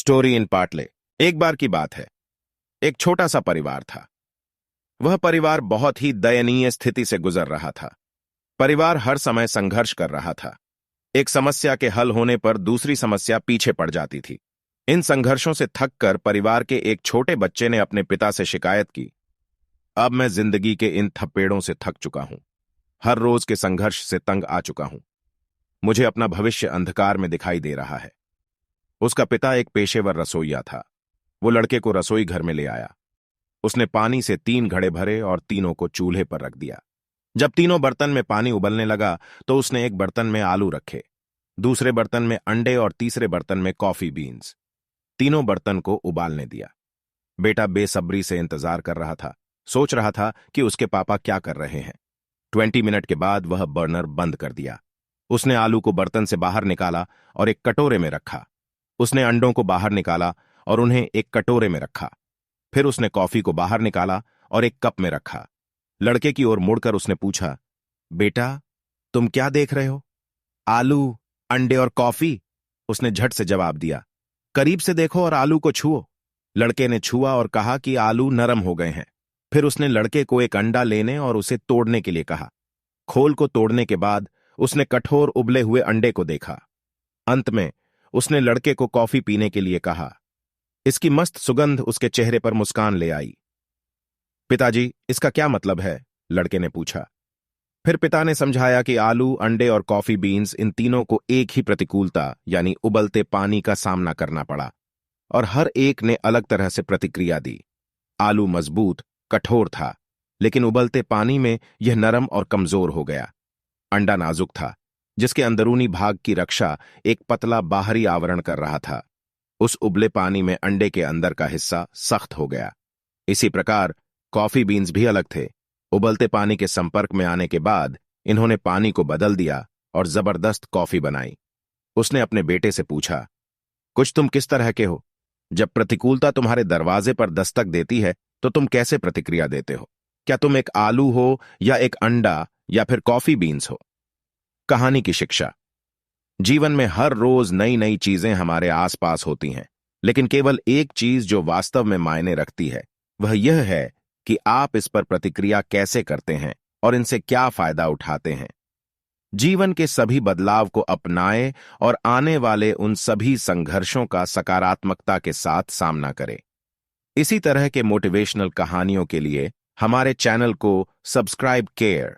Story in पार्टले। एक बार की बात है, एक छोटा सा परिवार था। वह परिवार बहुत ही दयनीय स्थिति से गुजर रहा था। परिवार हर समय संघर्ष कर रहा था। एक समस्या के हल होने पर दूसरी समस्या पीछे पड़ जाती थी। इन संघर्षों से थककर परिवार के एक छोटे बच्चे ने अपने पिता से शिकायत की, अब मैं जिंदगी के इन थप्पेड़ों से थक चुका हूं। हर रोज के संघर्ष से तंग आ चुका हूं। मुझे अपना भविष्य अंधकार में दिखाई दे रहा है। उसका पिता एक पेशेवर रसोइया था। वो लड़के को रसोई घर में ले आया। उसने पानी से 3 घड़े भरे और तीनों को चूल्हे पर रख दिया। जब तीनों बर्तन में पानी उबलने लगा तो उसने एक बर्तन में आलू रखे, दूसरे बर्तन में अंडे और तीसरे बर्तन में कॉफी बीन्स। तीनों बर्तन को उबालने दिया। बेटा बेसब्री से इंतजार कर रहा था, सोच रहा था कि उसके पापा क्या कर रहे हैं। 20 मिनट के बाद वह बर्नर बंद कर दिया। उसने आलू को बर्तन से बाहर निकाला और एक कटोरे में रखा। उसने अंडों को बाहर निकाला और उन्हें एक कटोरे में रखा। फिर उसने कॉफी को बाहर निकाला और एक कप में रखा। लड़के की ओर मुड़कर उसने पूछा, बेटा तुम क्या देख रहे हो? आलू, अंडे और कॉफी, उसने झट से जवाब दिया। करीब से देखो और आलू को छुओ। लड़के ने छुआ और कहा कि आलू नरम हो गए हैं। फिर उसने लड़के को एक अंडा लेने और उसे तोड़ने के लिए कहा। खोल को तोड़ने के बाद उसने कठोर उबले हुए अंडे को देखा। अंत में उसने लड़के को कॉफी पीने के लिए कहा। इसकी मस्त सुगंध उसके चेहरे पर मुस्कान ले आई। पिताजी, इसका क्या मतलब है? लड़के ने पूछा। फिर पिता ने समझाया कि आलू, अंडे और कॉफी बीन्स, इन तीनों को एक ही प्रतिकूलता यानी उबलते पानी का सामना करना पड़ा और हर एक ने अलग तरह से प्रतिक्रिया दी। आलू मजबूत, कठोर था, लेकिन उबलते पानी में यह नरम और कमजोर हो गया। अंडा नाजुक था, जिसके अंदरूनी भाग की रक्षा एक पतला बाहरी आवरण कर रहा था। उस उबले पानी में अंडे के अंदर का हिस्सा सख्त हो गया। इसी प्रकार कॉफी बीन्स भी अलग थे। उबलते पानी के संपर्क में आने के बाद इन्होंने पानी को बदल दिया और जबरदस्त कॉफी बनाई। उसने अपने बेटे से पूछा, कुछ तुम किस तरह के हो? जब प्रतिकूलता तुम्हारे दरवाजे पर दस्तक देती है तो तुम कैसे प्रतिक्रिया देते हो? क्या तुम एक आलू हो या एक अंडा या फिर कॉफी बीन्स हो? कहानी की शिक्षा। जीवन में हर रोज नई नई चीजें हमारे आसपास होती हैं, लेकिन केवल एक चीज जो वास्तव में मायने रखती है वह यह है कि आप इस पर प्रतिक्रिया कैसे करते हैं और इनसे क्या फायदा उठाते हैं। जीवन के सभी बदलाव को अपनाएं और आने वाले उन सभी संघर्षों का सकारात्मकता के साथ सामना करें। इसी तरह के मोटिवेशनल कहानियों के लिए हमारे चैनल को सब्सक्राइब केयर